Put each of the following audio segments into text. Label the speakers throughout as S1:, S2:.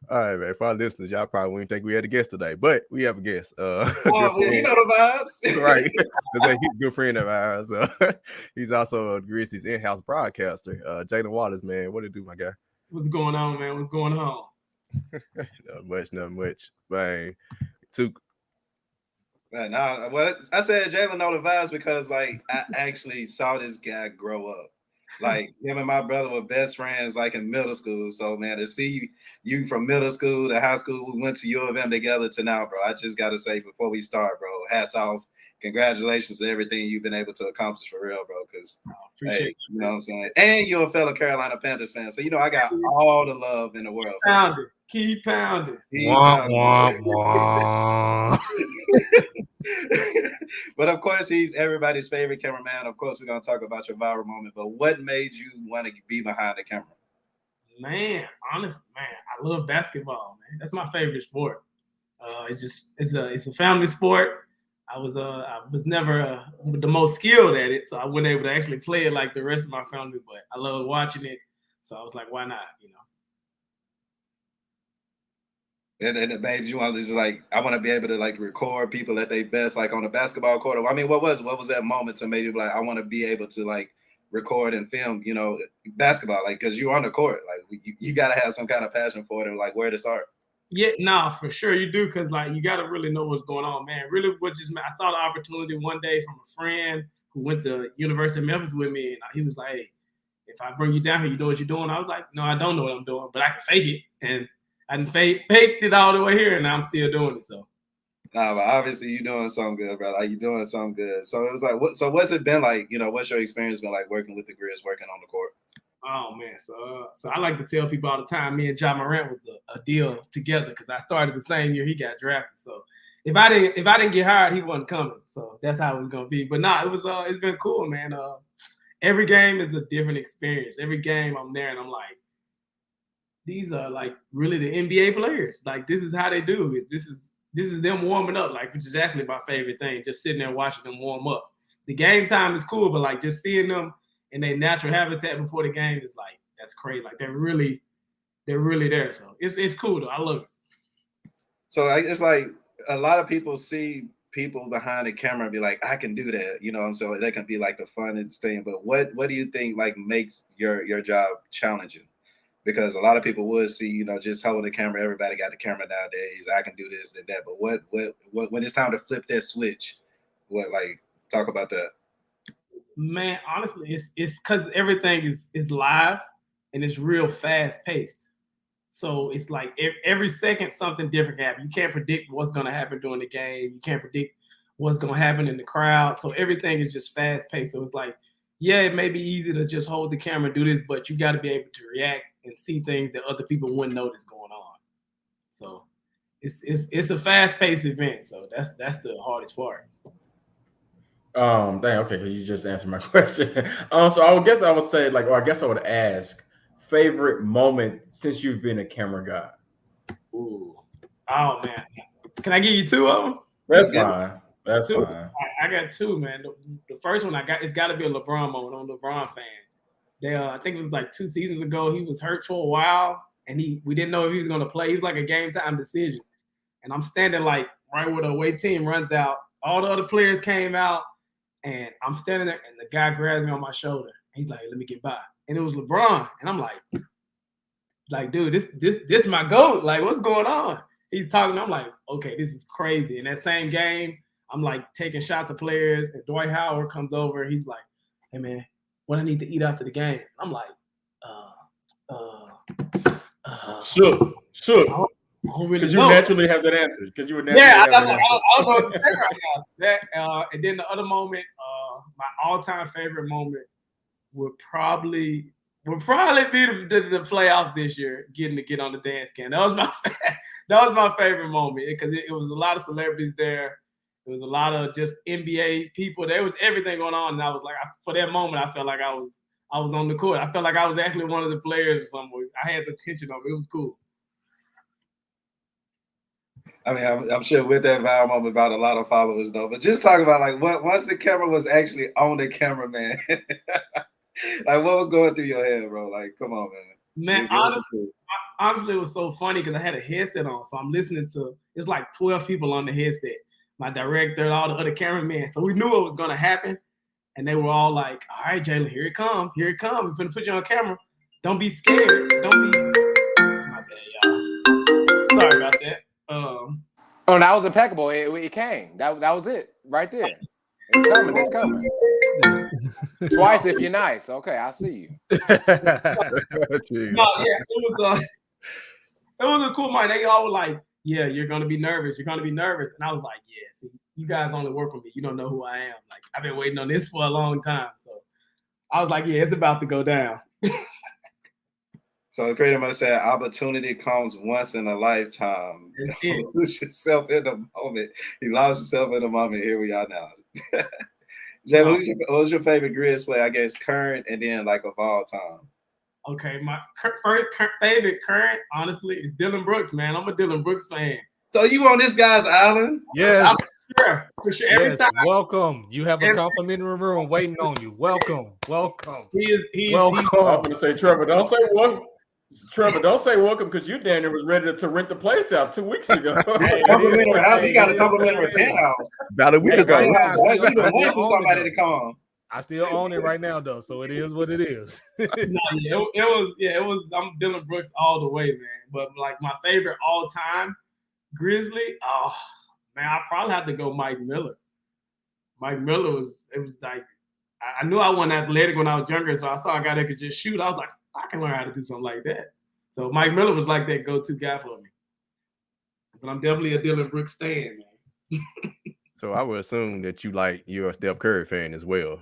S1: All right, man. For our listeners, y'all probably wouldn't think we had a guest today, but we have a guest. A
S2: Oh,
S1: good
S2: well, you
S1: friend,
S2: know the vibes.
S1: right? That's a good friend of ours. He's also a Grizzlies in-house broadcaster. Jaylon Wallace, man. What it do, my guy?
S3: What's going on, man? What's going on?
S1: Not much. Man, too.
S2: Man, nah, well, I said Jaylon know the vibes because like I actually saw this guy grow up. Like him and my brother were best friends like in middle school. So man, to see you from middle school to high school, we went to U of M together to now, bro. I just gotta say before we start, bro, hats off. Congratulations to everything you've been able to accomplish for real, bro. Because hey, you know what I'm saying? And you're a fellow Carolina Panthers fan. So you know I got all the love in the world.
S3: Keep pounding.
S2: But of course, he's everybody's favorite cameraman. Of course, we're gonna talk about your viral moment. But what made you want to be behind the camera?
S3: Man, honestly, man, I love basketball, man. That's my favorite sport. It's a family sport. I was never the most skilled at it, so I wasn't able to actually play it like the rest of my family. But I love watching it, so I was like, why not? You know.
S2: And it made you want to just like I want to be able to like record people at their best, like on the basketball court. I mean, what was that moment to make you like I want to be able to like record and film, you know, baskesketball, like because you're on the court, like you got to have some kind of passion for it and like where to start.
S3: Yeah, nah, for sure you do, because like you got to really know what's going on, man. Really, I saw the opportunity one day from a friend who went to University of Memphis with me, and he was like, "Hey, if I bring you down here, you know what you're doing?" I was like, "No, I don't know what I'm doing, but I can fake it." And I faked it all the way here, and I'm still doing it. So,
S2: nah, but obviously you're doing something good, bro. Like you're doing something good. So it was like, what's it been like? You know, what's your experience been like working with the Grizz, working on the court?
S3: Oh man, so I like to tell people all the time. Me and John Morant was a deal together because I started the same year he got drafted. So if I didn't get hired, he wasn't coming. So that's how it was gonna be. But nah, it's been cool, man. Every game is a different experience. Every game I'm there and I'm like, these are like really the NBA players. Like this is how they do it. This is them warming up, like, which is actually my favorite thing. Just sitting there watching them warm up. The game time is cool, but like just seeing them in their natural habitat before the game is like that's crazy. Like they're really there. So it's cool though. I love it.
S2: So it's like a lot of people see people behind the camera and be like, I can do that, you know what I'm saying? That can be like the funnest thing. But what do you think like makes your job challenging? Because a lot of people would see, you know, just holding the camera. Everybody got the camera nowadays. I can do this and that. But what when it's time to flip that switch, what like talk about that?
S3: Man, honestly, it's because everything is live and it's real fast paced. So it's like every second something different happens. You can't predict what's going to happen during the game. You can't predict what's going to happen in the crowd. So everything is just fast paced. So it's like, yeah, it may be easy to just hold the camera and do this, but you got to be able to react and see things that other people wouldn't notice going on. So it's a fast paced event. So that's the hardest part.
S4: Okay, you just answered my question. So I would guess I would say like, or I guess I would ask, favorite moment since you've been a camera guy.
S3: Ooh, oh man, can I give you two of them?
S4: That's fine. That's
S3: two.
S4: fine.
S3: I got two, man. The first one it's got to be a LeBron moment. I'm a LeBron fan. I think it was like 2 seasons ago. He was hurt for a while, and we didn't know if he was going to play. He was like a game time decision, and I'm standing like right where the away team runs out. All the other players came out. And I'm standing there, and the guy grabs me on my shoulder. He's like, "Let me get by." And it was LeBron, and I'm like, dude, this my GOAT. Like, what's going on? He's talking. I'm like, okay, this is crazy. In that same game, I'm like taking shots of players, and Dwight Howard comes over. He's like, "Hey man, what I need to eat after the game?" I'm like,
S4: Shook.
S3: Don't really
S4: because you naturally have that answer. Because you would naturally
S3: I
S4: have
S3: don't know what to say right now. And then the other moment, my all-time favorite moment would probably be the playoffs this year, getting to get on the dance can. That was my favorite moment because it was a lot of celebrities there. There was a lot of just NBA people. There was everything going on, and I was like, for that moment, I felt like I was on the court. I felt like I was actually one of the players or something. I had the attention of it. It was cool.
S2: I mean, I'm sure with that viral moment about a lot of followers though, but just talk about like once the camera was actually on the cameraman, like what was going through your head, bro? Like, come on,
S3: man. Man, honestly, honestly, it was so funny because I had a headset on, so I'm listening to. It's like 12 people on the headset. My director, all the other cameramen. So we knew it was gonna happen, and they were all like, "All right, Jaylon, here it come, here it come. We're gonna put you on camera. Don't be scared. Don't be." My bad, y'all. Sorry about that.
S5: Oh, that was impeccable. It came. That was it right there. It's coming. It's coming. Twice if you're nice. Okay, I see you.
S3: No, yeah, it was a cool mind. They all were like, "Yeah, you're gonna be nervous. You're gonna be nervous," and I was like, "Yeah, see, you guys only work with me. You don't know who I am. Like, I've been waiting on this for a long time." So I was like, "Yeah, it's about to go down."
S2: So pretty much said opportunity comes once in a lifetime. Don't lose yourself in the moment. He lost himself in the moment. Here we are now. Jay, who's your favorite Grizz player? I guess current and then like of all time.
S3: Okay, my favorite current, honestly, is Dylan Brooks, man. I'm a Dylan Brooks fan.
S2: So you on this guy's island?
S6: Yes.
S3: For sure. Every time.
S6: Welcome. You have a complimentary room waiting on you. Welcome.
S3: He's
S4: welcome. I'm going to say, Trevor, don't say welcome. Trevor, don't say welcome because you, Daniel, was ready to rent the place out 2 weeks ago.
S2: Complimentary house. He got a complimentary penthouse.
S1: About a week ago.
S2: We the one for somebody to come on.
S6: I still own it right now, though, so it is what it is.
S3: It was. I'm Dylan Brooks all the way, man. But like my favorite all time Grizzly, oh man, I probably have to go Mike Miller. Mike Miller was like I knew I wasn't athletic when I was younger, so I saw a guy that could just shoot. I was like, I can learn how to do something like that. So Mike Miller was like that go-to guy for me. But I'm definitely a Dylan Brooks stan, man.
S1: So I would assume that you're a Steph Curry fan as well,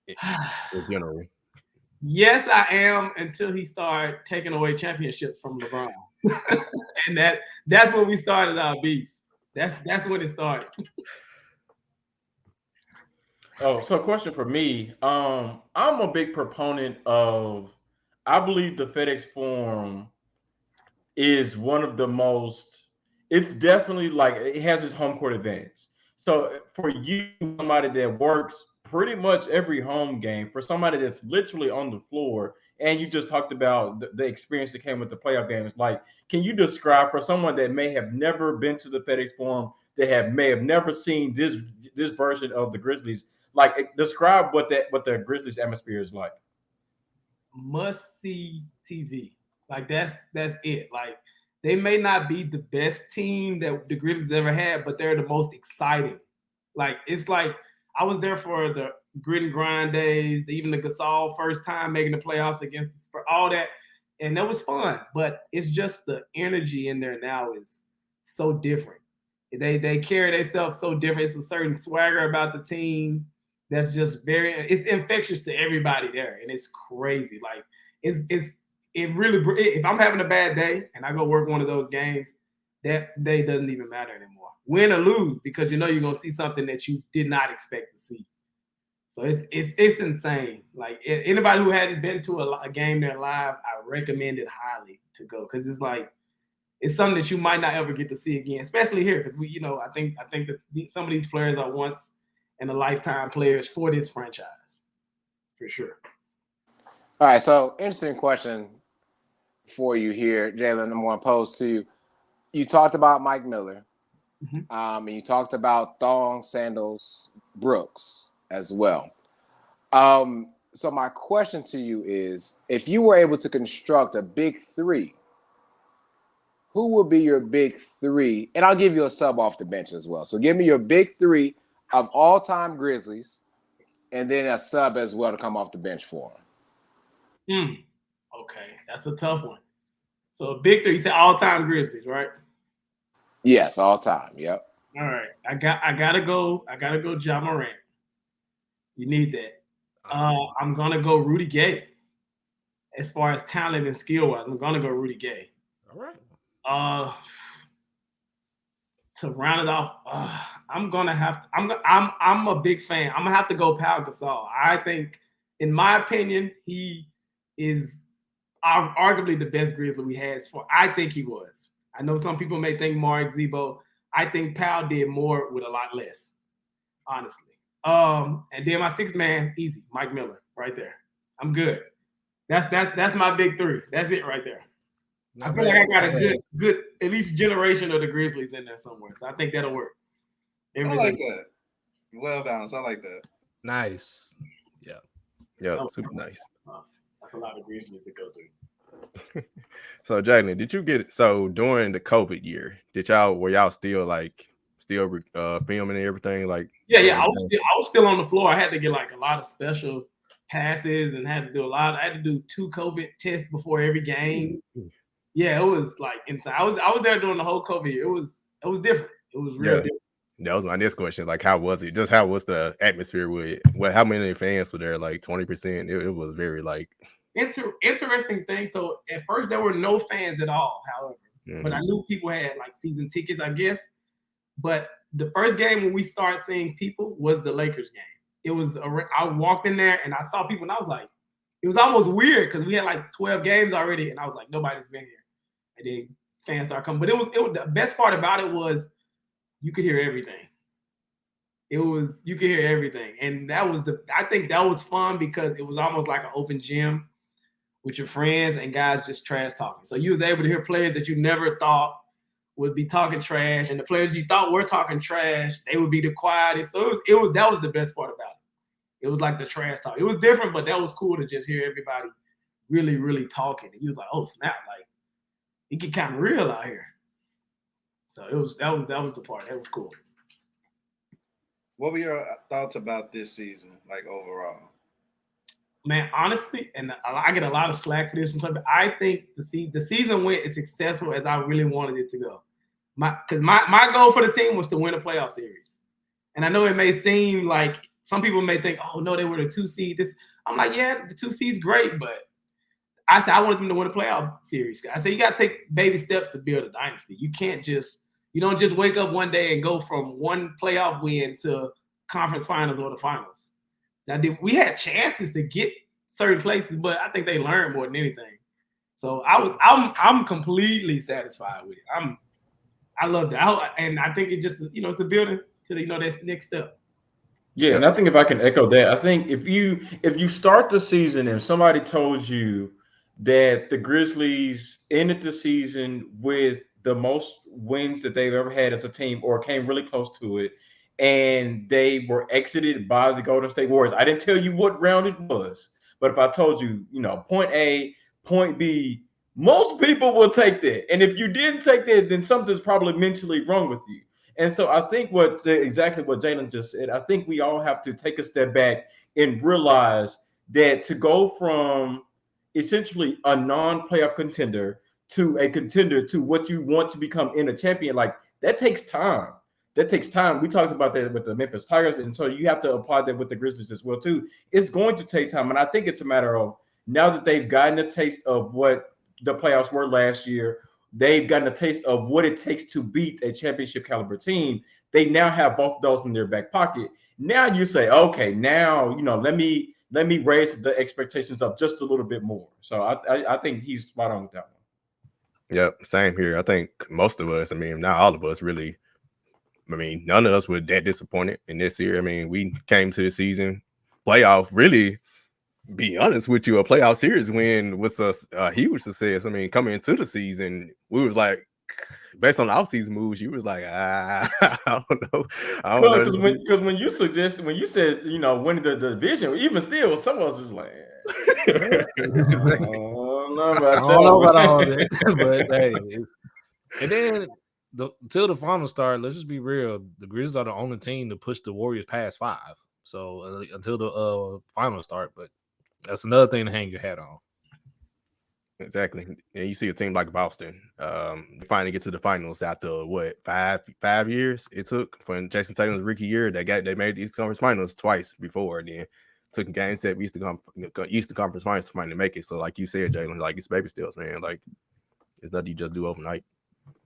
S1: in general.
S3: Yes, I am, until he started taking away championships from LeBron. And that's when we started our beef. That's when it started.
S4: Oh, so question for me. I'm a big proponent of, I believe the FedEx Forum is one of the most, it's definitely like, it has its home court advantage. So for you, somebody that works pretty much every home game, for somebody that's literally on the floor, and you just talked about the experience that came with the playoff games, like, can you describe for someone that may have never been to the FedEx Forum, that may have never seen this version of the Grizzlies, like describe what the Grizzlies atmosphere is like?
S3: Must see TV. Like that's it. Like they may not be the best team that the Grizzlies ever had, but they're the most exciting. Like it's like I was there for the grit and grind days, even the Gasol first time making the playoffs against the Spurs, all that, and that was fun. But it's just the energy in there now is so different. They carry themselves so different. It's a certain swagger about the team that's just it's infectious to everybody there, and it's crazy. Like it really, if I'm having a bad day and I go work one of those games, that day doesn't even matter anymore. Win or lose, because you know you're gonna see something that you did not expect to see. So it's insane. Like anybody who hadn't been to a game there live, I recommend it highly to go, because it's like it's something that you might not ever get to see again, especially here, because I think that some of these players are once in a lifetime players for this franchise, for sure.
S5: All right, so interesting question for you here, Jaylon. I'm going to pose to you. You talked about Mike Miller, and you talked about Thong Sandals Brooks as well. So my question to you is, if you were able to construct a big three, who would be your big three? And I'll give you a sub off the bench as well. So give me your big three of all-time Grizzlies, and then a sub as well to come off the bench for them.
S3: Okay, that's a tough one. So big three, you said all-time Grizzlies, right?
S5: Yes, all-time. Yep.
S3: All right, I gotta go Ja Morant. You need that. I'm gonna go Rudy Gay. As far as talent and skill-wise, I'm gonna go Rudy Gay.
S6: All right.
S3: To round it off, I'm a big fan. I'm gonna have to go Pau Gasol. I think, in my opinion, he is arguably the best Grizzly we had. I think he was. I know some people may think Mark Zebo. I think Pau did more with a lot less, honestly. And then my sixth man, easy, Mike Miller, right there. I'm good. That's my big three. That's it right there. I feel like I got a good at least generation of the Grizzlies in there somewhere. So I think that'll work.
S2: I like that. Well balanced. I like that.
S6: Nice. Yeah.
S1: Yeah, super nice.
S3: That's a lot of Grizzlies to go through.
S1: So Jaylon, did you get so during the COVID year? Were y'all still filming and everything? Like
S3: yeah, I was still on the floor. I had to get like a lot of special passes and had to do I had to do 2 COVID tests before every game. Yeah, it was like insane. I was there during the whole COVID year. It was different. It was real different.
S1: That was my next question. Like, how was it? Just how was the atmosphere with how many fans were there? Like 20%. It was very like
S3: interesting thing. So at first there were no fans at all, however. But I knew people had like season tickets, I guess. But the first game when we started seeing people was the Lakers game. It was I walked in there and I saw people and I was like, it was almost weird because we had like 12 games already and I was like, nobody's been here. And then fans started coming. But it was the best part about it was you could hear everything. You could hear everything. And I think that was fun because it was almost like an open gym with your friends and guys just trash talking. So you was able to hear players that you never thought would be talking trash, and the players you thought were talking trash, they would be the quietest. So that was the best part about it. It was like the trash talk. It was different, but that was cool to just hear everybody really, really talking. And you was like, oh snap, like it get kind of real out here. So that was the part. That was cool.
S2: What were your thoughts about this season, like overall?
S3: Man, honestly, and I get a lot of slack for this from some people. I think the season went as successful as I really wanted it to go. Because my goal for the team was to win a playoff series. And I know it may seem like some people may think, oh no, they were the 2 seed. I'm like, yeah, the 2 seed's great, but I said I wanted them to win a playoff series. I said you got to take baby steps to build a dynasty. You don't just wake up one day and go from one playoff win to conference finals or the finals. Now, we had chances to get certain places, but I think they learned more than anything. So I'm completely satisfied with it. I love that, and I think it just it's a building to that next step.
S4: Yeah, and I think if I can echo that, I think if you start the season and somebody told you that the Grizzlies ended the season with the most wins that they've ever had as a team or came really close to it, and they were exited by the Golden State Warriors. I didn't tell you what round it was, but if I told you, point A, point B, most people will take that. And if you didn't take that, then something's probably mentally wrong with you. And so I think exactly what Jaylon just said, I think we all have to take a step back and realize that to go from essentially a non-playoff contender to a contender to what you want to become in a champion, like that takes time. That takes time. We talked about that with the Memphis Tigers, and so you have to apply that with the Grizzlies as well too. It's going to take time, and I think it's a matter of now that they've gotten a taste of what the playoffs were last year, they've gotten a taste of what it takes to beat a championship caliber team. They now have both of those in their back pocket. Now you say, okay, now let me raise the expectations up just a little bit more. So I think he's spot on with that one.
S1: Yep, same here. I think most of us, not all of us really. None of us were that disappointed in this year. We came to the season playoff, really, be honest with you, a playoff series win was a huge success. Coming into the season, we was like, based on the offseason moves, you was like, I don't know.
S4: Because when you said, winning the division, even still, some of us was like, I don't know about all
S6: that. But hey, and then until the final start, let's just be real. The Grizzlies are the only team to push the Warriors past 5. So until the final start, but that's another thing to hang your hat on.
S1: Exactly. And you see a team like Boston finally get to the finals after what 5 years it took from Jason Tatum's rookie year. They made the Eastern Conference Finals twice before, and then took a game set Eastern Conference Finals to finally make it. So like you said, Jaylon, like it's baby steps, man. Like it's nothing you just do overnight.